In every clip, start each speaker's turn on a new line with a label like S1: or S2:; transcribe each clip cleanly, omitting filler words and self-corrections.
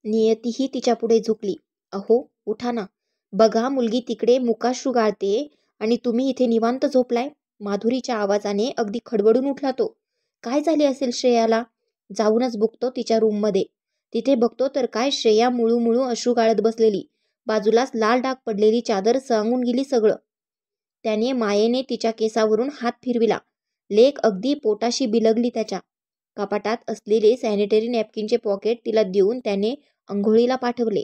S1: नियतीही तिच्यापुढे झुकली. "अहो, उठा ना. बघा मुलगी तिकडे मुकाश्रू गाळते आणि तुम्ही इथे निवांत झोपलाय." माधुरीच्या आवाजाने अगदी खडबडून उठला तो. काय झाले असेल श्रेयाला? जाऊनच बघतो तिच्या रूममध्ये. तिथे बघतो तर काय, श्रेया मुळू अश्रू गाळत बसलेली. बाजूलाच लाल डाग पडलेली चादर सांगून गेली सगळं. त्याने मायेने तिच्या केसावरून हात फिरविला. लेक अगदी पोटाशी बिलगली त्याच्या. कपाटात असलेले सॅनिटरी नॅपकिनचे पॉकेट तिला देऊन त्याने अंघोळीला पाठवले.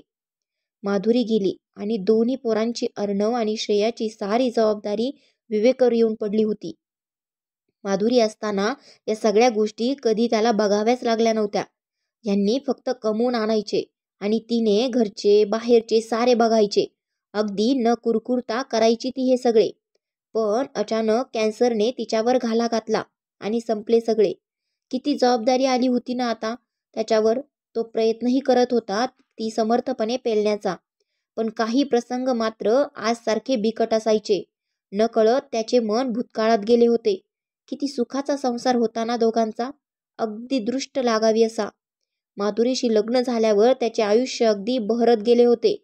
S1: माधुरी गेली आणि दोन्ही पोरांची, अर्णव आणि श्रेयाची सारी जबाबदारी विवेकवर येऊन पडली होती. माधुरी असताना या सगळ्या गोष्टी कधी त्याला बघाव्याच लागल्या नव्हत्या. यांनी फक्त कमवून आणायचे आणि तिने घरचे बाहेरचे सारे बघायचे. अगदी न कुरकुरता करायची ती हे सगळे. पण अचानक कॅन्सरने तिच्यावर घाला घातला आणि संपले सगळे. किती जबाबदारी आली होती ना आता त्याच्यावर. तो प्रयत्नही करत होता ती समर्थपणे पेलण्याचा. पण काही प्रसंग मात्र आजसारखे बिकट असायचे. नकळत त्याचे मन भूतकाळात गेले होते. किती सुखाचा संसार होता ना दोघांचा, अगदी दृष्ट लागावी असा. माधुरीशी लग्न झाल्यावर त्याचे आयुष्य अगदी बहरत गेले होते.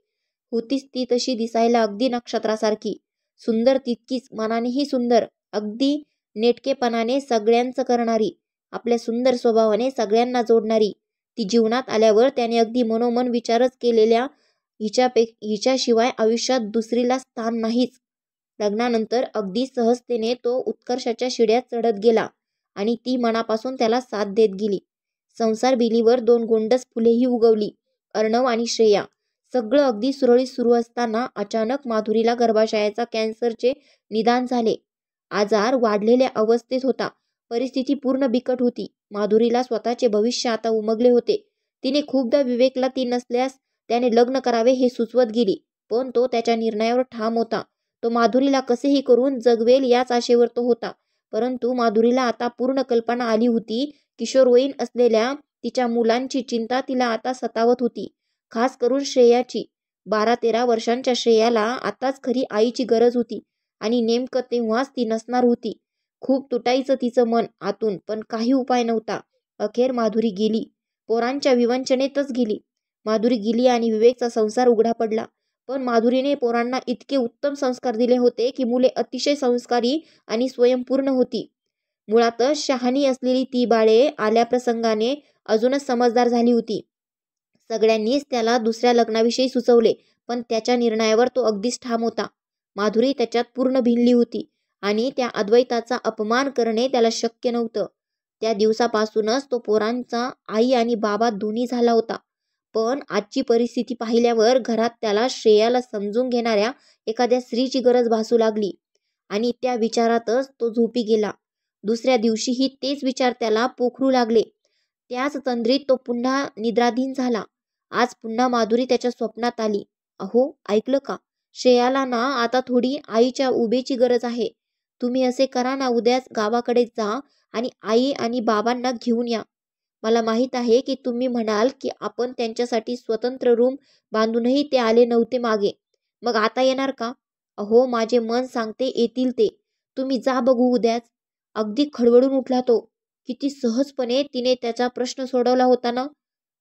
S1: होतीच ती तशी दिसायला अगदी नक्षत्रासारखी. सुंदर तितकीच मनानेही सुंदर, अगदी नेटकेपणाने सगळ्यांचं करणारी, आपल्या सुंदर स्वभावाने सगळ्यांना जोडणारी. ती जीवनात आल्यावर त्याने अगदी मनोमन विचारच केलेल्या हिच्याशिवाय आयुष्यात दुसरीला स्थान नाहीच. लग्नानंतर अगदी सहजतेने तो उत्कर्षाच्या शिड्यात चढत गेला आणि ती मनापासून त्याला साथ देत गेली. संसार बिलीवर 2 गोंडस फुलेही उगवली, अर्णव आणि श्रेया. सगळं अगदी सुरळीत सुरू असताना अचानक माधुरीला गर्भाशयाचा कॅन्सरचे निदान झाले. आजार वाढलेल्या अवस्थेत होता. परिस्थिती पूर्ण बिकट होती. माधुरीला स्वतःचे भविष्य आता उमगले होते. तिने खूपदा विवेकला ती नसल्यास त्याने लग्न करावे हे सुचवत गेली, पण तो त्याच्या निर्णयावर ठाम होता. तो माधुरीला कसेही करून जगवेल याच आशेवर तो होता. परंतु माधुरीला आता पूर्ण कल्पना आली होती. किशोरवयीन असलेल्या तिच्या मुलांची चिंता तिला आता सतावत होती, खास करून श्रेयाची. 12-13 वर्षांच्या श्रेयाला आताच खरी आईची गरज होती आणि नेमकं तेव्हाच ती नसणार होती. खूप तुटायचं तिचं मन आतून, पण काही उपाय नव्हता. अखेर माधुरी गेली. पोरांच्या विवंचनेतच गेली. माधुरी गेली आणि विवेकचा संसार उघडा पडला. पण माधुरीने पोरांना इतके उत्तम संस्कार दिले होते की मुले अतिशय संस्कारी आणि स्वयंपूर्ण होती. मुळातच शहाणी असलेली ती बाळे आल्या प्रसंगाने अजूनच समजदार झाली होती. सगळ्यांनीच त्याला दुसऱ्या लग्नाविषयी सुचवले, पण त्याच्या निर्णयावर तो अगदीच ठाम होता. माधुरी त्याच्यात पूर्ण भिनली होती आणि त्या अद्वैताचा अपमान करणे त्याला शक्य नव्हतं. त्या दिवसापासूनच तो पोरांचा आई आणि बाबा दोन्ही झाला होता. पण आजची परिस्थिती पाहिल्यावर घरात त्याला श्रेयाला समजून घेणाऱ्या एखाद्या स्त्रीची गरज भासू लागली आणि त्या विचारातच तो झोपी गेला. दुसऱ्या दिवशीही तेच विचार त्याला पोखरू लागले. त्याच तंद्रीत तो पुन्हा निद्राधीन झाला. आज पुन्हा माधुरी त्याच्या स्वप्नात आली. "अहो, ऐकलं का? श्रेयाला ना आता थोडी आईच्या उभेची गरज आहे. तुम्ही असे करा ना, उद्याच गावाकडे जा आणि आई आणि बाबांना घेऊन या. मला माहीत आहे की तुम्ही म्हणाल की आपण त्यांच्यासाठी स्वतंत्र रूम बांधूनही ते आले नव्हते मागे. मग आता येणार का? अहो, माझे मन सांगते येतील ते. तुम्ही जा बघू उद्याच." अगदी खडबडून उठला तो. किती सहजपणे तिने त्याचा प्रश्न सोडवला होता ना.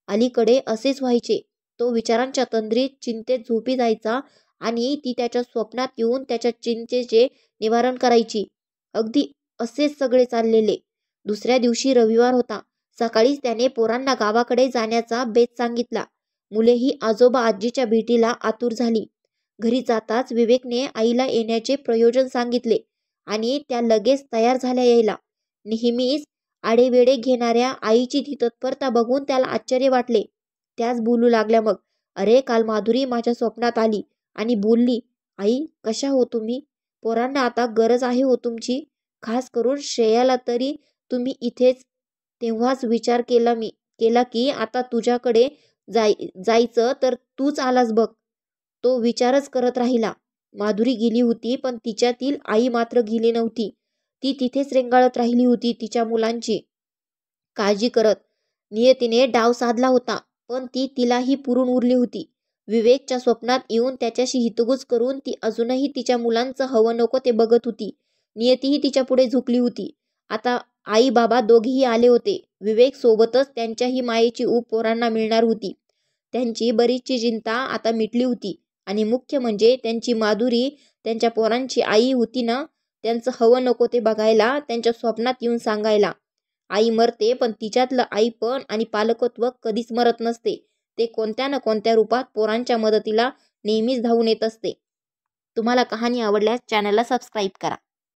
S1: अलीकडे असेच व्हायचे. तो विचारांच्या तंद्रीत चिंतेत झोपी जायचा आणि ती त्याच्या स्वप्नात येऊन त्याच्या चिंतेचे निवारण करायची. अगदी असेच सगळे चाललेले. दुसऱ्या दिवशी रविवार होता. सकाळीच त्याने पोरांना गावाकडे जाण्याचा बेत सांगितला. मुलेही आजोबा आजीच्या भेटीला आतुर झाली. घरी जाताच विवेकने आईला येण्याचे प्रयोजन सांगितले आणि त्या लगेच तयार झाल्या यायला. नेहमीच आडेवेडे घेणाऱ्या आईची ती तत्परता बघून त्याला आश्चर्य वाटले. त्याच बोलू लागल्या मग, "अरे, काल माधुरी माझ्या स्वप्नात आली आणि बोलली, 'आई, कशा हो तुम्ही? पोरांना आता गरज आहे हो तुमची. खास करून श्रेयाला तरी तुम्ही इथेच.' तेव्हाच विचार केला की आता तुझ्याकडे जायचं तर तूच आलास बघ." तो विचारच करत राहिला. माधुरी गेली होती, पण तिच्यातील आई मात्र गेली नव्हती. ती तिथेच रेंगाळत राहिली होती तिच्या मुलांची काळजी करत. नियतीने डाव साधला होता, पण ती तिलाही पुरून उरली होती. विवेकच्या स्वप्नात येऊन त्याच्याशी हितगुज करून ती अजूनही तिच्या मुलांचं हवं नको ते बघत होती. नियतीही तिच्या पुढे झुकली होती. आता आई बाबा दोघेही आले होते. विवेक सोबतच त्यांच्याही मायेची ऊब पोरांना मिळणार होती. त्यांची बरीचशी चिंता आता मिटली होती आणि मुख्य म्हणजे त्यांची माधुरी, त्यांच्या पोरांची आई होती ना, त्यांचं हवं नको ते बघायला, त्यांच्या स्वप्नात येऊन सांगायला. आई मरते पण तिच्यातलं आईपण आणि पालकत्व कधीच मरत नसते. ते कोणत्या ना कोणत्या रूपात पोरांच्या मदतीला नेहमीच धावून येत असते. तुम्हाला कहाणी आवडल्यास चॅनलला सबस्क्राईब करा.